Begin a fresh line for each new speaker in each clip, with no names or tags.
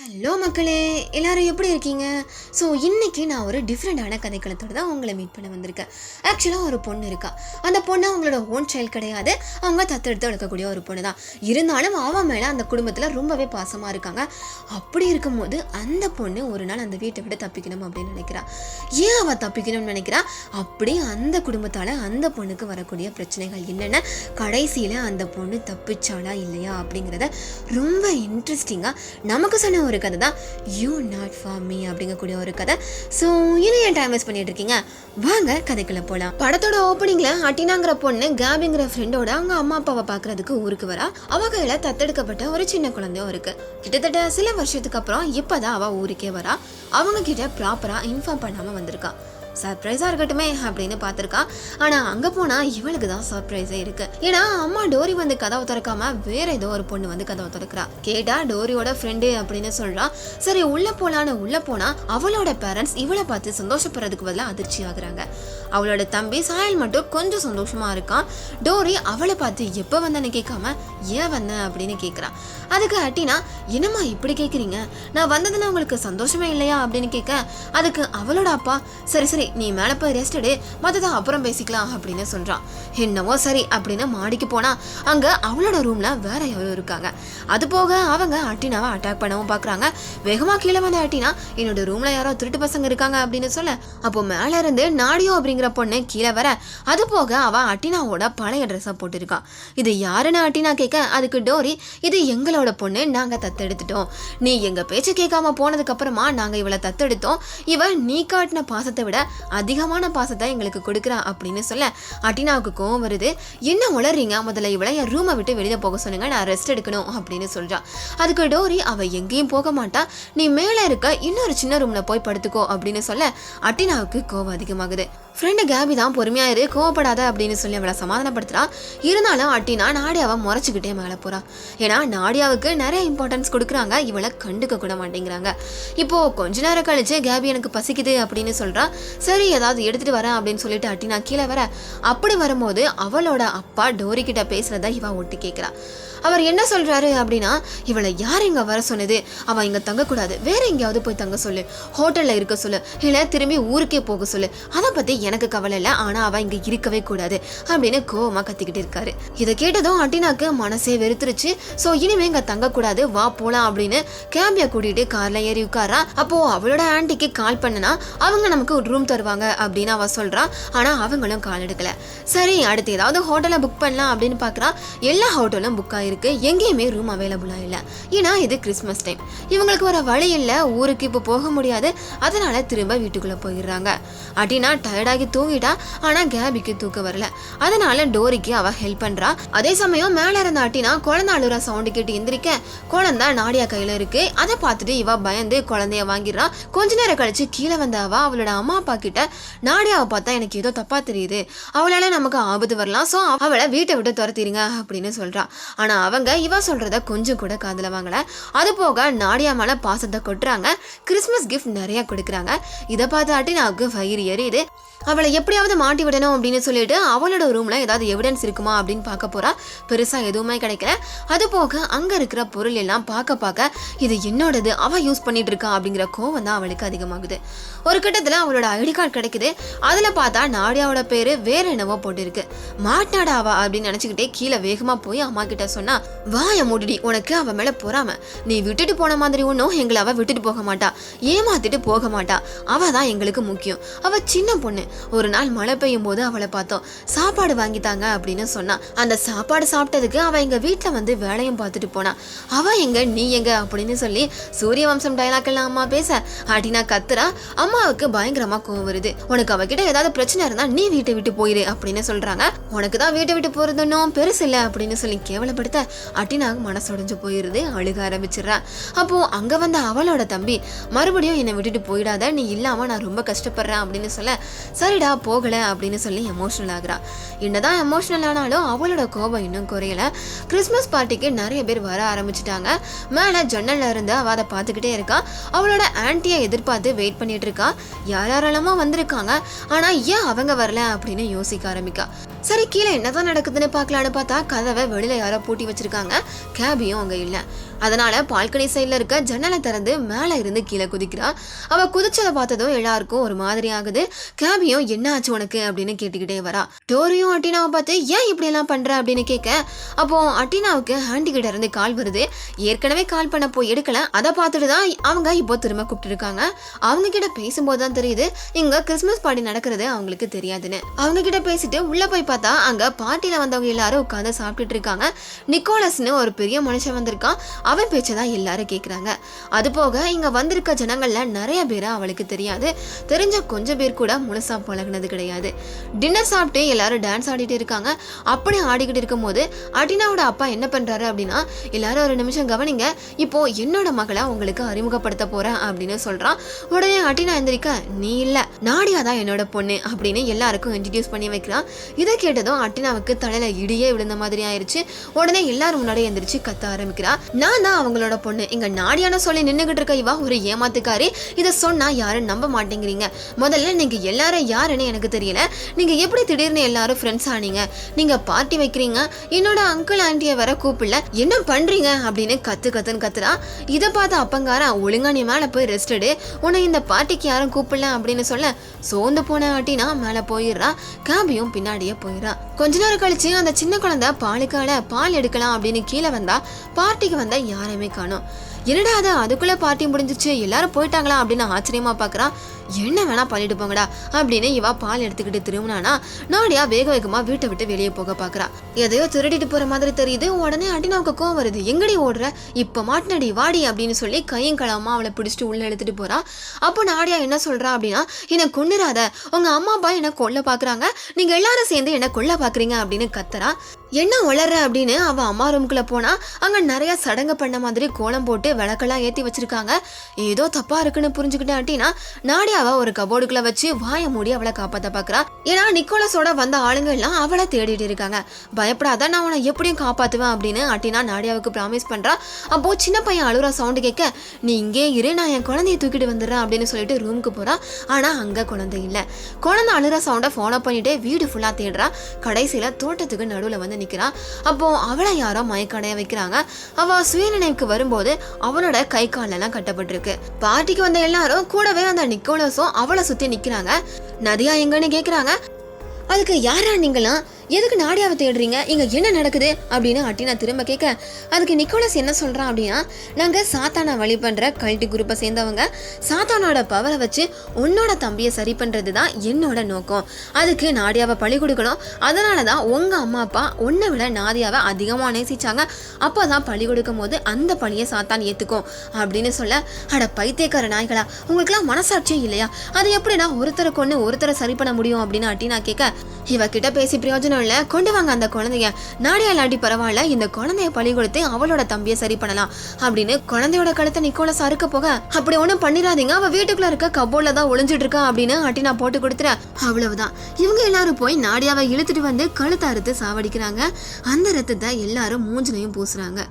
Hello மக்களே, எல்லாரும் எப்படி இருக்கீங்க? ஸோ இன்றைக்கி நான் ஒரு டிஃப்ரெண்டான கதைக்களத்தோடு தான் உங்களை மீட் பண்ண வந்திருக்கேன். ஆக்சுவலாக ஒரு பொண்ணு இருக்கா. அந்த பொண்ணு அவங்களோட ஓன் சைல்டு கிடையாது, அவங்க தத்தெடுத்து வளர்க்கக்கூடிய ஒரு பொண்ணு தான். இருந்தாலும் அவன் மேலே அந்த குடும்பத்தில் ரொம்பவே பாசமாக இருக்காங்க. அப்படி இருக்கும்போது அந்த பொண்ணு ஒரு நாள் அந்த வீட்டை விட்டு தப்பிக்கணும் அப்படின்னு நினைக்கிறா. ஏன் அவள் தப்பிக்கணும்னு நினைக்கிறா? அப்படி அந்த குடும்பத்தால் அந்த பொண்ணுக்கு வரக்கூடிய பிரச்சனைகள் என்னென்ன, கடைசியில் அந்த பொண்ணு தப்பிச்சாளா இல்லையா அப்படிங்கிறத ரொம்ப இன்ட்ரெஸ்டிங்காக நமக்கு சொன்ன ஒரு கதை தான் யூ நாட் ஃபார் மீ அப்படிங்கக்கூடிய ஒரு கதை. ஸோ இன்னும் ஏன் டைம் வேஸ்ட் பண்ணிட்டு இருக்கீங்க, வாங்க கதைக்குள்ள போகலாம். படத்தோட ஓப்பனிங்ல அட்டினாங்கிற பொண்ணு கேபிங்கிற ஃப்ரெண்டோட அவங்க அம்மா அப்பாவை பார்க்கறதுக்கு ஊருக்கு வரா. அவ கையில தத்தெடுக்கப்பட்ட ஒரு சின்ன குழந்தையும் இருக்கு. கிட்டத்தட்ட சில வருஷத்துக்கு அப்புறம் இப்பதான் அவ ஊருக்கே வரா. அவங்க கிட்ட ப்ராப்பரா இன்ஃபார்ம் பண்ணாம வந்திருக்கா. சர்ப்ரைஸாக இருக்கட்டுமே அப்படின்னு பார்த்துருக்கா. ஆனால் அங்கே போனால் இவளுக்கு தான் சர்ப்ரைஸே இருக்கு. ஏன்னா அம்மா டோரி வந்து கதவை திறக்காம வேற ஏதோ ஒரு பொண்ணு வந்து கதவை திறக்கிறா. கேட்டா டோரியோட ஃப்ரெண்டு அப்படின்னு சொல்றா. சரி உள்ள போலான்னு உள்ள போனா அவளோட பேரண்ட்ஸ் இவளை பார்த்து சந்தோஷப்படுறதுக்கு பதிலாக அதிர்ச்சி ஆகுறாங்க. அவளோட தம்பி சாயல் மட்டும் கொஞ்சம் சந்தோஷமா இருக்கான். டோரி அவளை பார்த்து எப்போ வந்தேன்னு கேட்காம ஏன் வந்தேன் அப்படின்னு கேட்குறான். அதுக்கு அட்டினா, என்னம்மா இப்படி கேட்குறீங்க, நான் வந்ததுல உங்களுக்கு சந்தோஷமே இல்லையா அப்படின்னு கேட்க, அதுக்கு அவளோட அப்பா, சரி சரி நீ மேலே போய் ரெஸ்ட் எடு, மற்றதான் அப்புறம் பேசிக்கலாம் அப்படின்னு சொல்கிறான். என்னவோ சரி அப்படின்னு மாடிக்கு போனா அங்க அவளோட ரூம்ல வேற யாரும் இருக்காங்க. அது போக அவங்க அட்டினாவை அட்டாக் பண்ணவும் பார்க்குறாங்க. வேகமா கீழே வந்த அட்டினா, என்னோட ரூம்ல யாரோ திருட்டு பசங்க இருக்காங்க அப்படின்னு சொல்ல, அப்போ மேல இருந்து நாடியோ அப்படிங்கிற பொண்ணு கீழே வர, அது போக அவ அட்டினாவோட பழைய ட்ரெஸ்ஸை போட்டிருக்கான். இது யாருன்னு அட்டினா கேட்க, அதுக்கு டோரி, இது எங்களோட பொண்ணு, நாங்க தத்தெடுத்துட்டோம். நீ எங்க பேச்சு கேட்காம போனதுக்கு அப்புறமா நாங்க இவளை தத்தெடுத்தோம். இவ நீ காட்டின பாசத்தை விட அதிகமான பாசத்தை எங்களுக்கு கொடுக்குறா அப்படின்னு சொல்ல, அட்டினாவுக்கு கோவம் வருது. என்ன உளறீங்க, முதல்ல இவளை என் ரூமை விட்டு வெளியே போக சொன்னுங்க, நான் ரெஸ்ட் எடுக்கணும் அப்படின்னு சொல்றா. அதுக்கு டோரி, அவ எங்கேயும் போக மாட்டா, நீ மேலே இருக்க இன்னொரு சின்ன ரூம்ல போய் படுத்துக்கோ அப்படின்னு சொல்ல, அட்டினாவுக்கு கோவம் அதிகமாகுது. ஃப்ரெண்டு கேபி தான் பொறுமையா இரு, கோவப்படாத அப்படின்னு சொல்லி அவளை சமாதானப்படுத்துறா. இருந்தாலும் அட்டினா நாடியாவை முறைச்சிக்கிட்டே மேலே போறா. ஏன்னா நாடியாவுக்கு நிறைய இம்பார்ட்டன்ஸ் கொடுக்குறாங்க, இவளை கண்டுக்க கூட மாட்டேங்கிறாங்க. இப்போ கொஞ்ச நேரம் கழிச்சு கேபி எனக்கு பசிக்குது அப்படின்னு சொல்றா. சரி ஏதாவது எடுத்துட்டு வரேன் அப்படின்னு சொல்லிட்டு அட்டினா கீழே வர, அப்படி வரும்போது அவளோட அப்பா டோரி கிட்ட பேசுறத இவ ஒட்டி கேட்கிறா. அவர் என்ன சொல்றாரு அப்படின்னா, இவளை யார் இங்க வர சொன்னது, அவ இங்க தங்கக்கூடாது, வேற எங்கேயாவது போய் தங்க சொல்லு, ஹோட்டல்ல இருக்க சொல்லு, இல்ல திரும்பி ஊருக்கே போக சொல்லு, அதை பத்தி எனக்கு கவலை இல்லை, ஆனா அவ இங்க இருக்கவே கூடாது அப்படின்னு கோவமா கத்திக்கிட்டு இருக்காரு. இதை கேட்டதும் அட்டினாக்கு மனசே வெறுத்துருச்சு. சோ இனிமே இங்க தங்கக்கூடாது, வா போலாம் அப்படின்னு கேபிய கூட்டிட்டு கார்ல ஏறி உட்காரா. அப்போ அவளோட ஆன்டிக்கு கால் பண்ணனா அவங்க நமக்கு ஒரு ரூம் தருவாங்க அப்படின்னு அவ சொல்றா. ஆனா அவங்களும் கால் எடுக்கல. சரி அடுத்து ஏதாவது ஹோட்டலை புக் பண்ணலாம் அப்படின்னு பாக்குறா. எல்லா ஹோட்டலும் புக் இருக்கு, எங்கேயுமே ரூம் அவைலபிளா இல்ல. ஏன்னா இது கிறிஸ்மஸ் டைம், இவங்களுக்கு வர வழி இல்ல, ஊருக்கு இப்போ போக முடியாது. அதனால திரும்ப வீட்டுக்குள்ள போயிடுறாங்க. அட்டினா டயர்டாகி தூங்கிட்டா. ஆனா கேபிக்கு தூக்க வரல. அதனால டோரிக்கு அவ ஹெல்ப் பண்றா. அதே சமயம் மேல இருந்த அட்டினா குழந்தை அழுற சவுண்டு கேட்டு எந்திரிக்க, குழந்தை நாடியா கையில இருக்கு. அதை பார்த்துட்டு இவ பயந்து குழந்தைய வாங்கிடுறா. கொஞ்ச நேரம் கழிச்சு கீழே வந்த அவ அவளோட அம்மா அப்பா கிட்ட, நாடியாவை பார்த்தா எனக்கு ஏதோ தப்பா தெரியுது, அவளால நமக்கு ஆபத்து வரலாம், சோ அவளை வீட்டை விட்டு துரத்திடுங்க அப்படின்னு சொல்றா. ஆனா அவங்க இவ சொல்றத கொஞ்சம் கூட காதுல வாங்கல. அது போக நாடியா மேல பாசத்தை கொட்டுறாங்க, கிறிஸ்மஸ் கிஃப்ட் நிறைய கொடுக்குறாங்க. இதை பார்த்து அட்டினாவுக்கு வயிறு எரியுது. அவளை எப்படியாவது மாட்டி விடணும் அப்படின்னு சொல்லிட்டு அவளோட ரூம்ல ஏதாவது எவிடன்ஸ் இருக்குமா அப்படின்னு பார்க்க போறா. பெருசா எதுவுமே கிடைக்கல. அது போக அங்க இருக்கிற பொருள் எல்லாம் பார்க்க இது என்னோடது, அவ யூஸ் பண்ணிட்டு இருக்கா அப்படிங்கிற கோவம் தான் அவளுக்கு அதிகமாகுது. ஒரு கட்டத்துல அவளோட ஐடி கார்டு கிடைக்குது. அதுல பார்த்தா நாடியாவோட பேரு வேற என்னவோ போட்டிருக்கு. மாட்டாடாவா அப்படின்னு நினைச்சுக்கிட்டே கீழே வேகமா போய் அம்மா கிட்ட சொன்னா, வாய மூடிடி, உனக்கு அவ மேல போறாம, நீ விட்டுட்டு போன மாதிரி ஒன்னும் எங்களை அவ விட்டுட்டு போக மாட்டா, ஏமாத்திட்டு போக மாட்டா, அவ தான் எங்களுக்கு முக்கியம், அவ சின்ன பொண்ணு, ஒரு நாள் மழை பெய்யும் போது அவளை பார்த்தோம், சாப்பாடு வாங்கித்தாங்க அப்படின்னு சொன்னா. அந்த சாப்பாடு சாப்பிட்டதுக்கு அவ எங்க வீட்டுல வந்து வேலையும் பார்த்துட்டு போனா. அவ எங்க நீ எங்க அப்படின்னு சொல்லி சூரிய வம்சம் டைலாக் எல்லாம் அம்மா பேச அட்டினா கத்துறா. அம்மாவுக்கு பயங்கரமா கோவம் வருது. உனக்கு அவகிட்ட ஏதாவது பிரச்சனை இருந்தா நீ வீட்டை விட்டு போயிரு அப்படின்னு சொல்றாங்க. உனக்கு தான் வீட்டை விட்டு போறதுன்னும் பெருசு இல்ல அப்படின்னு சொல்லி கேவலப்படுத்த அட்டினாக்கு மனசுடைஞ்சு போயிருது. அழுக ஆரம்பிச்சிடுறா. அப்போ அங்க வந்த அவளோட தம்பி, மறுபடியும் என்னை விட்டுட்டு போயிடாத, நீ இல்லாம நான் ரொம்ப கஷ்டப்படுறேன் அப்படின்னு சொல்ல, சரிடா போகல அப்படின்னு சொல்லி எமோஷனல் ஆகுறா. என்னதான் எமோஷனல் ஆனாலும் அவளோட கோபம் இன்னும் குறையல. கிறிஸ்மஸ் பார்ட்டிக்கு நிறைய பேர் வர ஆரம்பிச்சுட்டாங்க. மேல ஜன்னல்ல இருந்து அவ அதை பார்த்துக்கிட்டே இருக்கா. அவளோட ஆன்ட்டியை எதிர்பார்த்து வெயிட் பண்ணிட்டு இருக்கா. யாரெல்லாமோ வந்திருக்காங்க, ஆனா ஏன் அவங்க வரல அப்படின்னு யோசிக்க ஆரம்பிக்கா. சரி கீழே என்னதான் நடக்குதுன்னு பார்க்கலான்னு பார்த்தா கதவை வெளியில யாரோ பூட்டி வச்சிருக்காங்க. கேபியும் அங்க இல்ல. அதனால பால்கனி சைட்ல இருக்க ஜன்னலை திறந்து மேல இருந்து கீழே குதிக்கிறா. அவ குதிச்சதை பார்த்ததும் எல்லாருக்கும் ஒரு மாதிரி ஆகுது. கேபியும் என்ன ஆச்சு உனக்கு அப்படின்னு கேட்டுக்கிட்டே வரா. டோரியும் அட்டினாவை பார்த்து ஏன் இப்படி எல்லாம் பண்ற அப்படின்னு கேட்க, அப்போ அட்டினாவுக்கு ஹாண்டி கிட்ட இருந்து கால் வருது. ஏற்கனவே கால் பண்ண போய் எடுக்கல. அதை பார்த்துட்டு தான் அவங்க இப்போ திரும்ப கூப்பிட்டு இருக்காங்க. அவங்க கிட்ட பேசும்போது தான் தெரியுது இங்க கிறிஸ்மஸ் பார்ட்டி நடக்கிறது அவங்களுக்கு தெரியாதுன்னு. அவங்க கிட்ட பேசிட்டு உள்ள போய் பார்த்தா அங்க பார்ட்டியில வந்தவங்க எல்லாரும் உட்காந்து சாப்பிட்டுட்டு இருக்காங்க. நிக்கோலஸ்னு ஒரு பெரிய மனுஷன் வந்திருக்கான். அவன் பேச்சதான் எல்லாரும் கேட்குறாங்க. அது போக இங்க வந்திருக்க ஜனங்கள்ல நிறைய பேரை அவளுக்கு தெரியாது. தெரிஞ்ச கொஞ்சம் பேர் கூட முழுசா பழகினது கிடையாது. டின்னர் சாப்பிட்டு எல்லாரும் டான்ஸ் ஆடிட்டு இருக்காங்க. அப்படி ஆடிக்கிட்டு இருக்கும் போது அட்டினாவோட அப்பா என்ன பண்றாரு அப்படின்னா, எல்லாரும் ஒரு நிமிஷம் கவனிங்க, இப்போ என்னோட மகளை உங்களுக்கு அறிமுகப்படுத்த போறேன் அப்படின்னு சொல்றான். உடனே அட்டினா எந்திரிக்க, நீ இல்ல நாடியா தான் என்னோட பொண்ணு அப்படின்னு எல்லாருக்கும் இன்ட்ரடியூஸ் பண்ணி வைக்கிறான். இதை கேட்டதும் அட்டினாவுக்கு தலையில இடியே விழுந்த மாதிரி ஆயிடுச்சு. உடனே எல்லாரும் முன்னாடி எந்திரிச்சு கத்த ஆரம்பிக்கிறா. நான் தான் அவங்களோட பொண்ணு, இங்க நாடியான சொல்லி நின்னுகிட்டு இருக்க இவா ஒரு ஏமாத்துக்காரி. இதை சொன்னா யாரும் நம்ப மாட்டேங்கிறீங்க. முதல்ல நீங்க எல்லாரும் யாருன்னு எனக்கு தெரியல. நீங்க எப்படி திடீர்னு எல்லாரும் ஃப்ரெண்ட்ஸ் ஆனீங்க? நீங்க பார்ட்டி வைக்கிறீங்க, என்னோட அங்கிள் ஆண்டியை வர கூப்பிடல, என்ன பண்றீங்க அப்படின்னு கத்துன்னு கத்துறா. இதை பார்த்து அப்பங்காரன், ஒழுங்கா நீ மேல போய் ரெஸ்ட் எடு, உன்னை இந்த பார்ட்டிக்கு யாரும் கூப்பிடல அப்படின்னு சொல்ல சோர்ந்து போன ஆட்டினா மேல போயிடுறா. கேபியும் பின்னாடியே போயிடுறா. கொஞ்ச நேரம் கழிச்சு அந்த சின்ன குழந்தை பாலுக்கால பால் எடுக்கலாம் அப்படின்னு கீழே வந்தா பார்ட்டிக்கு வந்தா யாரையுமே காணோம். என்னடா அது, அதுக்குள்ள பார்ட்டி முடிஞ்சிச்சு, எல்லாரும் போயிட்டாங்களா அப்படின்னு ஆச்சரியமா பாக்குறான். என்ன வேணா பண்ணிட்டு போங்கடா அப்படின்னு இவா பால் எடுத்துக்கிட்டு திரும்பினானா நாடியா வேக வேகமா வீட்டை விட்டு வெளியே போக பாக்குறா. எதையோ திருடிட்டு போற மாதிரி தெரியுது. உடனே அட்டினாவுக்கு கோவம் வருது. எங்கடி ஓடுற, இப்ப மாட்டினடி வாடி அப்படின்னு சொல்லி கையும் களமா அவளை பிடிச்சிட்டு உள்ள எடுத்துட்டு போறா. அப்போ நாடியா என்ன சொல்றா அப்படின்னா, என்னை கொன்னுறாத, உங்க அம்மா அப்பா என்ன கொல்ல பாக்குறாங்க, நீங்க எல்லாரும் சேர்ந்து என்ன கொல்ல பாக்குறீங்க அப்படின்னு கத்துறா. என்ன வளர்ற அப்படின்னு அவ அம்மா ரூம்குள்ள போனா அங்க நிறைய சடங்கு பண்ண மாதிரி கோலம் போட்டு விளக்கெல்லாம் ஏத்தி வச்சிருக்காங்க. ஏதோ தப்பா இருக்குன்னு புரிஞ்சுக்கிட்டேன் அப்படின்னா நாடியாவை ஒரு கபோர்டுக்குள்ள வச்சு வாய மூடி அவளை காப்பாத்த பாக்குறா. ஏன்னா நிக்கோலஸோட வந்த ஆளுங்க எல்லாம் அவளை தேடிட்டு இருக்காங்க. பயப்படாத, நான் உன்னை எப்படியும் காப்பாத்துவேன் அப்படின்னு அட்டினா நாடியாவுக்கு ப்ராமிஸ் பண்றா. அப்போ சின்ன பையன் அழுற சவுண்டு கேட்க, நீ இங்கே இரு, நான் என் குழந்தைய தூக்கிட்டு வந்துடுறேன் அப்படின்னு சொல்லிட்டு ரூமுக்கு போறா. ஆனா அங்க குழந்தை இல்ல. குழந்தை அழுற சவுண்டை ஃபாலோ பண்ணிட்டு வீடு ஃபுல்லா தேடுறா. கடைசியில தோட்டத்துக்கு நடுவுல வந்து நிக்கிறா. அப்போ அவளை யாரோ மயக்கடைய வைக்கிறாங்க. அவ சுயநினைவுக்கு வரும்போது அவளோட கை காலெல்லாம் கட்டப்பட்டிருக்கு. பார்ட்டிக்கு வந்த எல்லாரும் கூடவே அந்த நிக்கோலஸும் அவளை சுத்தி நிக்கிறாங்க. நதியா எங்கன்னு கேக்குறாங்க. அதுக்கு யாரா நீங்களாம், எதுக்கு நாடியாவை தேடுறீங்க, இங்க என்ன நடக்குது அப்படின்னு அட்டினா திரும்ப கேட்க, அதுக்கு நிக்கோலஸ் என்ன சொல்றான் அப்படின்னா, நாங்க சாத்தானை வழி பண்ற கல்ட்டி குரூப்பை சேர்ந்தவங்க. சாத்தானோட பவரை வச்சு உன்னோட தம்பியை சரி பண்றது தான் என்னோட நோக்கம். அதுக்கு நாடியாவை பழி கொடுக்கணும். அதனாலதான் உங்க அம்மா அப்பா உன்னை விட நாதியாவை அதிகமா நேசிச்சாங்க. அப்போதான் பழி கொடுக்கும் போது அந்த பழியை சாத்தான் ஏத்துக்கும் அப்படின்னு சொல்ல, அட பைத்தியக்கார நாய்களா, உங்களுக்குலாம் மனசாட்சியும் இல்லையா, அது எப்படின்னா ஒருத்தரை கொண்டு ஒருத்தரை சரி பண்ண முடியும் அப்படின்னு அட்டினா கேட்க, இவகிட்ட பேசி பிரயோஜனம் இல்ல, கொண்டு வாங்க அந்த குழந்தைய, நாடியா இல்லாட்டி பரவாயில்ல, இந்த குழந்தைய பழி கொடுத்து அவளோட தம்பியை சரி பண்ணலாம் அப்படின்னு குழந்தையோட கழுத்தை நிக்கோலஸ் அறுக்க போக, அப்படி ஒண்ணும் பண்ணிடாதீங்க, அவ வீட்டுக்குள்ள இருக்க கபோர்ட்ல தான் ஒளிஞ்சிட்டு இருக்கா அப்படின்னு அட்டினா போட்டு கொடுத்துற. அவ்வளவுதான், இவங்க எல்லாரும் போய் நாடியாவை இழுத்துட்டு வந்து கழுத்தை அறுத்து சாவடிக்கிறாங்க. அந்த ரத்தத்தை எல்லாரும் மூஞ்சிலையும் பூசுறாங்க.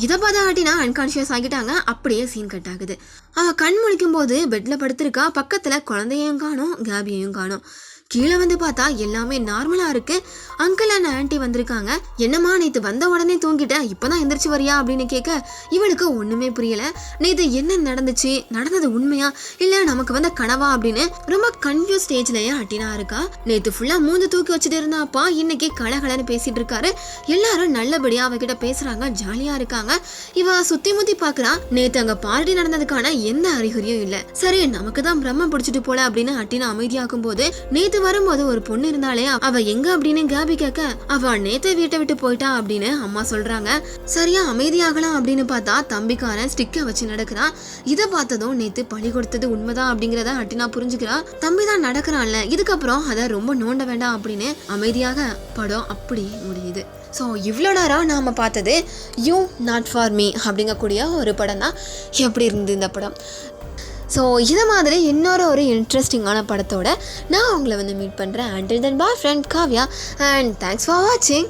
இதை பார்த்தா அட்டினா அன்கான்சியஸ் ஆகிட்டாங்க. அப்படியே சீன் கட் ஆகுது. அவ கண் முழிக்கும் போது பெட்ல படுத்திருக்கா. பக்கத்துல குழந்தையும் காணும், கேபியையும் காணும். கீழே வந்து பார்த்தா எல்லாமே நார்மலா இருக்கு. அங்கிள் அண்ட் ஆன்ட்டி வந்திருக்காங்க. என்னம்மா நேத்து வந்த உடனே தூங்கிட்டேன், இப்பதான் எந்திரிச்சு வரியா அப்படின்னு கேட்க, இவளுக்கு ஒண்ணுமே புரியல. நேத்து என்ன நடந்துச்சு, நடந்தது உண்மையா இல்ல நமக்கு வந்த கனவா அப்படின்னு ரொம்ப கன்ஃபியூஸ் ஸ்டேஜ்லயே அட்டினா இருக்கா. நேத்து ஃபுல்லா மூஞ்சு தூக்கி வச்சுட்டு இருந்தா அப்பா இன்னைக்கு கலகலன்னு பேசிட்டு இருக்காரு. எல்லாரும் நல்லபடியா அவகிட்ட பேசுறாங்க, ஜாலியா இருக்காங்க. இவ சுத்தி முத்தி பாக்குறா. நேத்து அங்க பார்ட்டி நடந்ததுக்கான எந்த அறிகுறியும் இல்ல. சரி நமக்கு தான் பிரம்ம பிடிச்சிட்டு போல அப்படின்னு அட்டினா அமைதியாக்கும் போது, நேத்து வரும்போது ஒரு பொண்ணு இருந்தாலே அவ எங்க அப்படின்னு கேபி கேட்க, அவ நேத்து வீட்டை விட்டு போயிட்டா அப்படின்னு அம்மா சொல்றாங்க. சரியா அமைதியாகலாம் அப்படின்னு பார்த்தா தம்பிக்காரன் ஸ்டிக்க வச்சு நடக்கிறான். இதை பார்த்ததும் நேத்து பழி கொடுத்தது உண்மைதான் அப்படிங்கிறத அட்டினா புரிஞ்சுக்கிறா. தம்பி தான் நடக்கிறான்ல, இதுக்கப்புறம் அதை ரொம்ப நோண்ட வேண்டாம் அப்படின்னு அமைதியாக படம் அப்படி முடியுது. ஸோ இவ்வளோ நேரம் நாம் பார்த்தது யூ நாட் ஃபார் மீ அப்படிங்கக்கூடிய ஒரு படம் தான். எப்படி இருந்தது இந்த படம்? ஸோ இது மாதிரி இன்னொரு ஒரு இன்ட்ரெஸ்டிங்கான படத்தோட நான் உங்களை வந்து மீட் பண்ணுறேன். Until then bye friend Kavya, and thanks for வாட்சிங்.